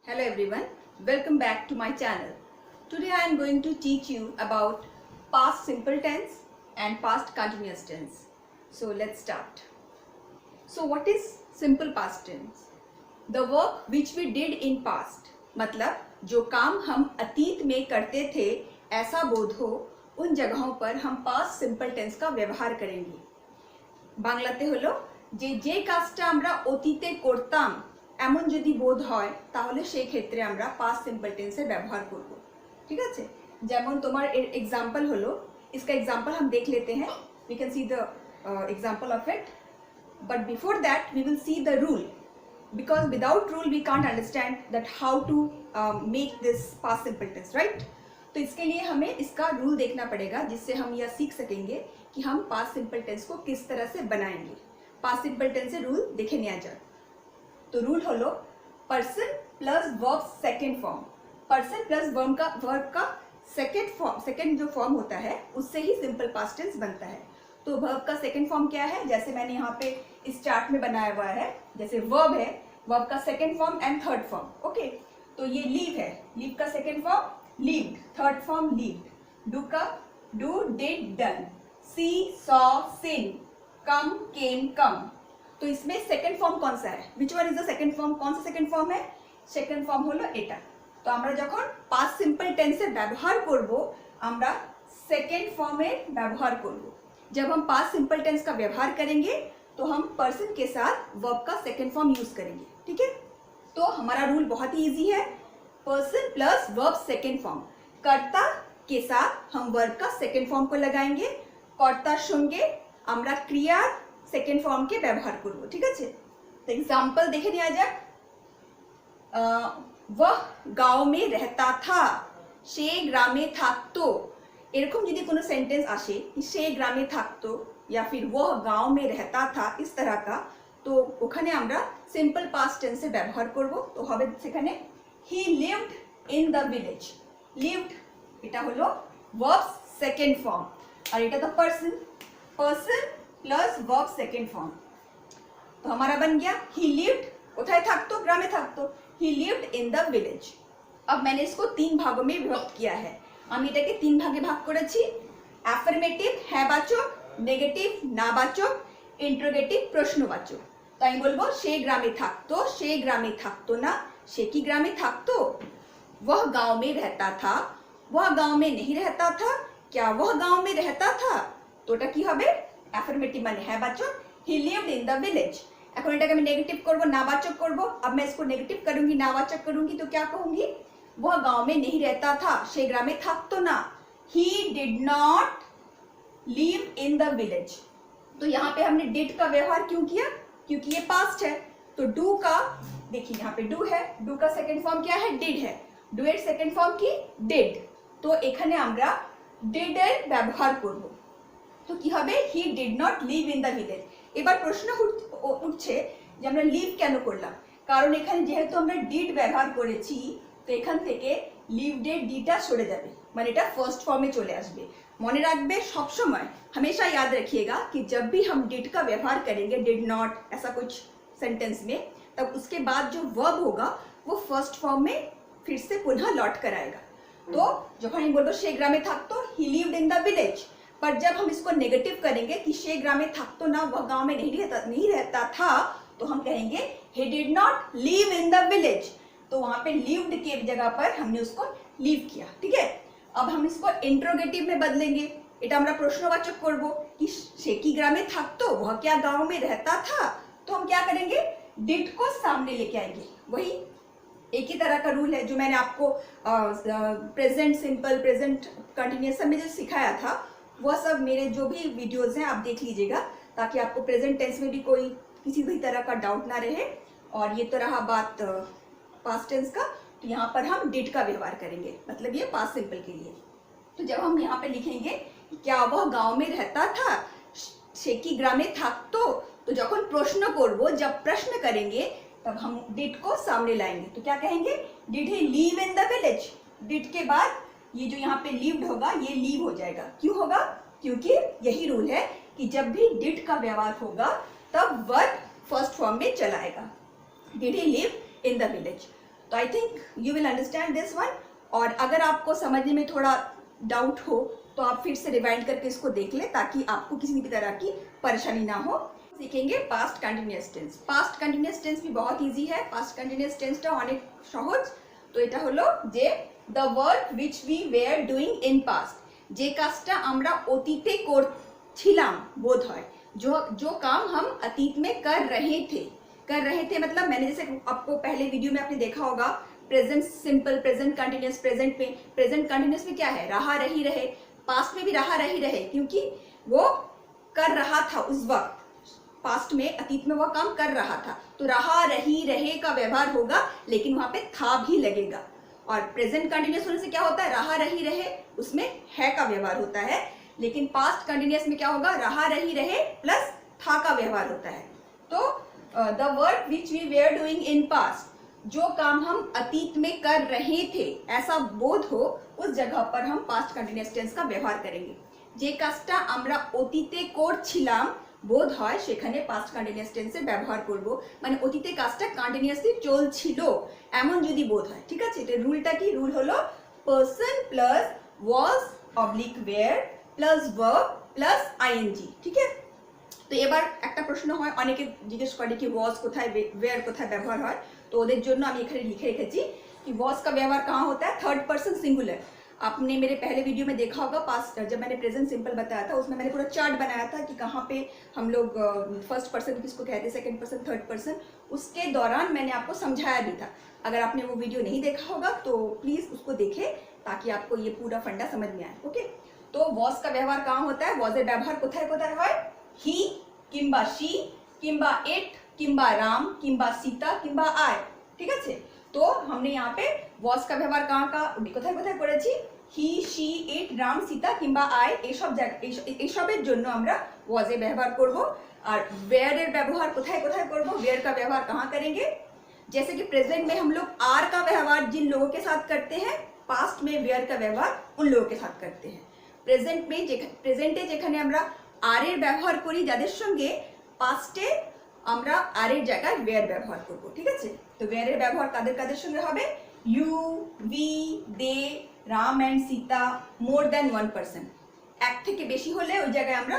Hello everyone, welcome back to my channel. Today I am going to teach you about past simple tense and past continuous tense. So let's start. So what is simple past tense? The work which we did in past, मतलब जो काम हम अतीत में करते थे ऐसा बोध हो, उन जगहों पर हम past simple tense का व्यवहार करेंगे. বাংলাতে হলো যে যে কাজটা আমরা অতীতে করতাম এমন যদি বোধ হয় তাহলে সেই ক্ষেত্রে আমরা পাস্ট সিম্পল টেন্সের ব্যবহার করব. ঠিক আছে, যেমন তোমার एग्जांपल হলো, इसका एग्जांपल हम देख लेते हैं. We can see the example of it, but before that we will see the rule, because without rule we can't understand that how to make this past simple tense, right? तो इसके लिए हमें इसका rule देखना पड़ेगा जिससे हम यह सीख सकेंगे कि हम पास्ट सिंपल टेंस को किस तरह से बनाएंगे. पास्ट सिंपल टेंस से रूल देखे नहीं आ जाए. तो rule hello person plus verb second form. Person plus verb का सेकेंड जो फॉर्म होता है उससे ही सिंपल पास्ट टेंस बनता है. तो वर्ब का सेकेंड फॉर्म क्या है, जैसे मैंने यहाँ पे इस चार्ट में बनाया हुआ है. जैसे वर्ब है, वर्ब का second form and third form. Okay, तो ये लीव है, लीव का second form lived, third form lived. Do का do did done. See saw seen. Come came come. तो इसमें सेकेंड फॉर्म कौन सा है, which one is the second form, कौन सा सेकेंड फॉर्म है, सेकेंड फॉर्म হলো এটা. তো আমরা যখন পাস্ট সিম্পল টেন্সের ব্যবহার করব আমরা सेकेंड फॉर्मेর ব্যবহার করব. जब हम पास्ट सिंपल टेंस का व्यवहार करेंगे तो हम पर्सन के साथ वर्ब का सेकेंड फॉर्म यूज करेंगे. ठीक है, तो हमारा रूल बहुत ही इजी है. Person plus verb second form. कर्ता के साथ हम वर्ब का सेकेंड फॉर्म को लगाएंगे. कर्तार संगे আমরা ক্রিয়ার সেকেন্ড ফর্মকে ব্যবহার করব. ঠিক আছে, তো एग्जांपल দেখে নেওয়া যাক. वह गांव में रहता था, সে গ্রামে থাকতো. এরকম যদি কোনো সেন্টেন্স আসে कि সে গ্রামে থাকতো या फिर वह गांव में रहता था इस तरह का, তো ওখানে আমরা সিম্পল পাস্ট টেন্সে ব্যবহার করব. তো হবে সেখানে he lived in the village. lived এটা হলো verb সেকেন্ড ফর্ম আর এটা তো person plus verb second form. तो हमारा बन गया he lived, কোথায় থাকতো, গ্রামে থাকতো. he lived in the village. अब मैंने इसको तीन भागों में विभक्त किया है. আমি এটাকে তিন ভাগে ভাগ করেছি. অ্যাফার্মেটিভ হ্যাঁ বাচক, নেগেটিভ না বাচক, ইন্টারোগেটিভ প্রশ্নবাচক. তো আমি বলবো সে গ্রামে থাকতো, সে গ্রামে থাকতো না, সে কি গ্রামে থাকতো. वह गांव में रहता था, वह गांव में नहीं रहता था, क्या वह गांव में रहता था. তো এটা কি হবে, অ্যাফার্মেটিভ মানে হ্যাঁ বাচক. he lived in the village. এখন এটাকে আমি নেগেটিভ করব, না বাচক করব. अब मैं इसको नेगेटिव करूंगी, ना वाचक करूंगी, तो क्या कहूंगी, वह गांव में नहीं रहता था, সে গ্রামে থাকতো না. he did not live in the village. तो यहाँ पे हमने did का व्यवहार क्यों किया, क्योंकि ये पास्ट है. तो डू का देखिए यहाँ पे डू है, डू का सेकेंड फॉर्म क्या है, डिड है. डू এর সেকেন্ড ফর্ম কি, ডিড. তো এখানে আমরা ডিড এর ব্যবহার করব. তো কি হবে, he did not live in the village. এবার প্রশ্ন উঠছে যে আমরা লিভ কেন করলাম, কারণ এখানে যেহেতু আমরা ডিড ব্যবহার করেছি তো এখান থেকে লিভড এর ডিটা সরে যাবে, মানে এটা ফার্স্ট फॉर्म में चले আসবে. মনে রাখবে सब समय, हमेशा याद रखिएगा कि जब भी हम डिड का व्यवहार करेंगे, डिड नॉट ऐसा कुछ सेंटेंस में, तब उसके बाद जो वर्ब होगा वो फर्स्ट फॉर्म में फिर से पुनः लौट कर आएगा. तो যখন আমি বলবো সে গ্রামে থাকতো, he lived in the village, पर जब हम इसको नेगेटिव करेंगे कि शे ग्रामे থাকতো না, वह गांव में नहीं रहता था, तो हम कहेंगे he did not live in the village. तो वहां पे lived के जगह पर हमने उसको live किया. ठीक है, अब हम इसको इंट्रोगेटिव में बदलेंगे. এটা আমরা প্রশ্নবাচক করব कि शे की ग्रामे থাকতো, वह क्या गांव में रहता था. तो हम क्या करेंगे, did को सामने लेके आएंगे. वही एक ही तरह का रूल है जो मैंने आपको प्रेजेंट सिंपल, प्रेजेंट कंटिन्यूअस में जो सिखाया था, वह सब मेरे जो भी वीडियोस हैं आप देख लीजिएगा, ताकि आपको प्रेजेंट टेंस में भी कोई किसी भी तरह का डाउट ना रहे. और ये तो रहा बात पास्ट टेंस का. तो यहाँ पर हम डिड का व्यवहार करेंगे, मतलब ये पास्ट सिंपल के लिए. तो जब हम यहाँ पे लिखेंगे क्या वह गांव में रहता था, সে কি গ্রামে থাকতো, तो যখন প্রশ্ন করব, जब प्रश्न करेंगे तब हम डिड को सामने लाएंगे. तो क्या कहेंगे, did he leave in the village. Did के बाद ये जो यहाँ पे लीव्ड होगा ये लीव हो जाएगा. क्यों होगा, क्योंकि यही रूल है कि जब भी डिड का व्यवहार होगा तब वर्ब फर्स्ट फॉर्म में चलाएगा. Did he live in the village. तो I think you will understand this one. और अगर आपको समझने में थोड़ा डाउट हो तो आप फिर से रिवाइंड करके इसको देख लें ताकि आपको किसी भी तरह की परेशानी ना हो। सीखेंगे past continuous tense. Past continuous tense भी बहुत इजी है। पास्ट कंटिन्यूअस टेंसটা অনেক সহজ। তো এটা হলো যে the work which we were doing in past, যে কাজটা আমরা অতীতে করছিলাম বোধ হয়, जो काम हम अतीत में कर रहे थे मतलब मैंने जैसे आपको पहले वीडियो में आपने देखा होगा present simple, present continuous, present continuous में क्या है, रहा रही रहे। पास्ट में भी रहा रही रहे क्योंकि वो कर रहा था उस वक्त, पास्ट में अतीत में वह काम कर रहा था, तो रहा रही रहे का व्यवहार होगा लेकिन वहां पे था भी लगेगा। और प्रेजेंट कंटिन्यूअस होने से क्या होता है, रहा रही रहे उसमें है का व्यवहार होता है, लेकिन पास्ट कंटिन्यूअस में क्या होगा, रहा रही रहे प्लस था का व्यवहार होता है। तो the work which we were doing in past, जो काम हम अतीत में कर रहे थे ऐसा बोध हो उस जगह पर हम पास्ट कंटिन्यूअस टेंस का व्यवहार करेंगे। যে কাজটা আমরা অতীতে করছিলাম বোধ হয় সেখানে পাস্ট কন্টিনিউয়াস টেন্সের ব্যবহার করব, মানে অতীতে কাজটা কন্টিনিউয়াসলি চলছিল এমন যদি বোধ হয়। ঠিক আছে, এটা রুলটা কি, রুল হলো person plus was oblique were plus verb plus ING. ঠিক আছে, তো এবার একটা প্রশ্ন হয়, অনেকে জিজ্ঞেস করে कि ওয়াজ কোথায়, ওয়্যার কোথায় ব্যবহার হয়। তো ওদের জন্য আমি এখানে লিখে রেখেছি कि वॉज का व्यवहार कहाँ होता है, थर्ड पर्सन सिंगुलर। आपने मेरे पहले वीडियो में देखा होगा पास्ट, जब मैंने प्रेजेंट सिंपल बताया था उसमें मैंने पूरा चार्ट बनाया था कि कहाँ पे हम लोग फर्स्ट पर्सन किसको कहते हैं, सेकंड पर्सन, थर्ड पर्सन। उसके दौरान मैंने आपको समझाया भी था। अगर आपने वो वीडियो नहीं देखा होगा तो प्लीज़ उसको देखें ताकि आपको ये पूरा फंडा समझ में आए। ओके, तो वॉज का व्यवहार कहाँ होता है, वॉज এর ব্যবহার কোথায় কোথায় হয়, হি কিংবা শি কিংবা ইট কিংবা রাম কিংবা সীতা কিংবা আয়। ঠিক আছে, तो हमने यहाँ पे वॉज का व्यवहार कहाँ का কোথায় কোথায় করেছি, he she it Ram Sita কিংবা আয়, এইসবের জন্য আমরা ওয়াজের ব্যবহার করব। আর वेयर এর ব্যবহার কোথায় কোথায় করব, वेयर का व्यवहार कहाँ करेंगे, जैसे कि प्रेजेंट में हम लोग आर का व्यवहार जिन लोगों के साथ करते हैं, पास्ट में वेयर का व्यवहार उन लोगों के साथ करते हैं। प्रेजेंट में प्रेजेंटे যেখানে আমরা আর এর ব্যবহার করি যাদের সঙ্গে, পাস্টে আমরা আর এর জায়গায় ওয়্যার ব্যবহার করব। ঠিক আছে, তো ওয়্যার এর ব্যবহার কাদের কাদের সঙ্গে হবে, you, we, they, Ram and Sita, more than one person, এক থেকে বেশি হলে ওই জায়গায় আমরা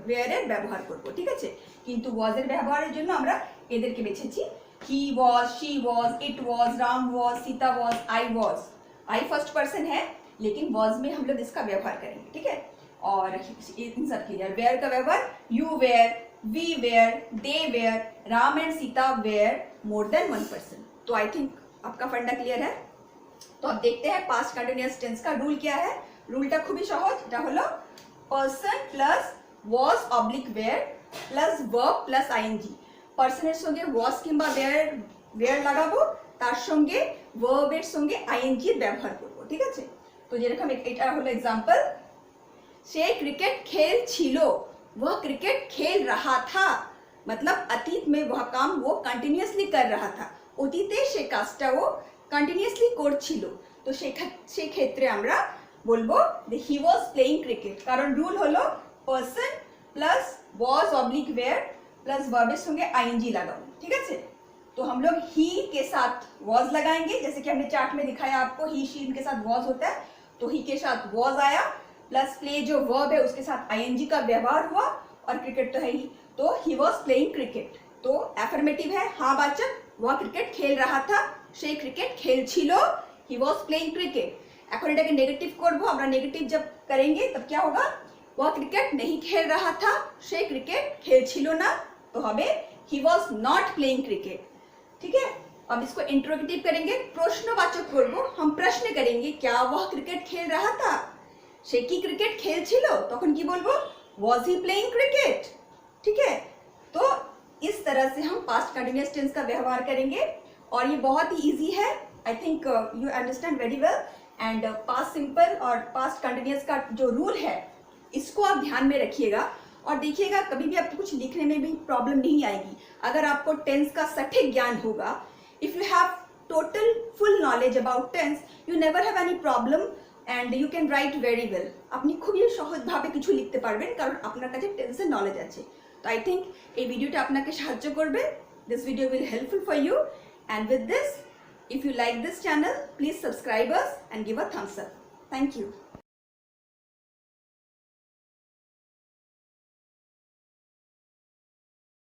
ওয়্যার এর ব্যবহার করব। ঠিক আছে, কিন্তু ওয়াজ এর ব্যবহারের জন্য আমরা এদেরকে বেছেছি, he was, she was, it was, Ram was, Sita was, I was. I first person है लेकिन वॉज में हम लोग इसका व्यवहार करेंगे। ठीक है, और इन सब के लिए वेयर का व्यवहार, you were, we were, they were, Ram and Sita were, more than one person. तो आई थिंक आपका फंडा क्लियर है। तो अब देखते हैं पास्ट कंटिन्यूअस टेंस का रूल क्या है। रूलটা খুবই সহজ, এটা হলো person plus was oblique were plus verb plus ING. পার্সনের সঙ্গে ওয়াজ কিংবা ওয়্যার লাগাবো, তার সঙ্গে ভার্বের সঙ্গে আইএনজি এর ব্যবহার করব। ঠিক আছে, তো যেরকম এটা হলো एग्जांपल, সে ক্রিকেট খেলছিল, वह क्रिकेट खेल रहा था, मतलब अतीत में वह काम वो कंटिन्यूअसली कर रहा था, অতীতে সে কাজটা ও কন্টিনিউয়াসলি করছিল। তো সেই ক্ষেত্রে আমরা বলবো যে হি ওয়াজ প্লেইং ক্রিকেট, কারণ রুল হলো person plus was oblique were plus verb संगे आईएनजी लगाओ। ठीक है, तो हम लोग ही के साथ वॉज लगाएंगे, जैसे कि हमने चार्ट में दिखाया आपको, ही शी इनके साथ वॉज होता है, तो ही के साथ वॉज आया प्लस प्ले जो वर्ब है उसके साथ आईएनजी का व्यवहार हुआ, और क्रिकेट तो है ही, तो ही वॉज प्लेइंग क्रिकेट। तो एफर्मेटिव है हाँ वाचक, वह क्रिकेट खेल रहा था, से क्रिकेट खेलछिलो, ही वॉज प्लेइंग क्रिकेट। এখন এটাকে নেগেটিভ করব, আমরা নেগেটিভ जब करेंगे तब क्या होगा, वह क्रिकेट नहीं खेल रहा था, से क्रिकेट खेलछिलो ना, तो हमें he was not playing cricket. ठीक है, अब इसको इंट्रोगेटिव करेंगे, प्रश्नवाचक করব, हम प्रश्न करेंगे क्या वह क्रिकेट खेल रहा था, से কি क्रिकेट खेलछिलो, তখন কি বলবো, was he playing cricket। ठीक है, तो इस तरह से हम पास्ट कंटिन्यूअस टेंस का व्यवहार करेंगे और ये बहुत ही इजी है। आई think you understand very well. And past simple और पास्ट कंटिन्यूअस का जो रूल है इसको आप ध्यान में रखिएगा और देखिएगा, कभी भी आपको कुछ लिखने में भी प्रॉब्लम नहीं आएगी अगर आपको टेंस का सटीक ज्ञान होगा। If you have total full knowledge about tense, you never have any problem and you can write very well. আপনি খুবই সহজভাবে কিছু লিখতে পারবেন কারণ আপনার কাছে টেন্সের নলেজ আছে। তো আই থিঙ্ক এই ভিডিওটা আপনাকে সাহায্য করবে। This video will helpful for you, and with this If you like this channel, please subscribe us and give a thumbs up. Thank you.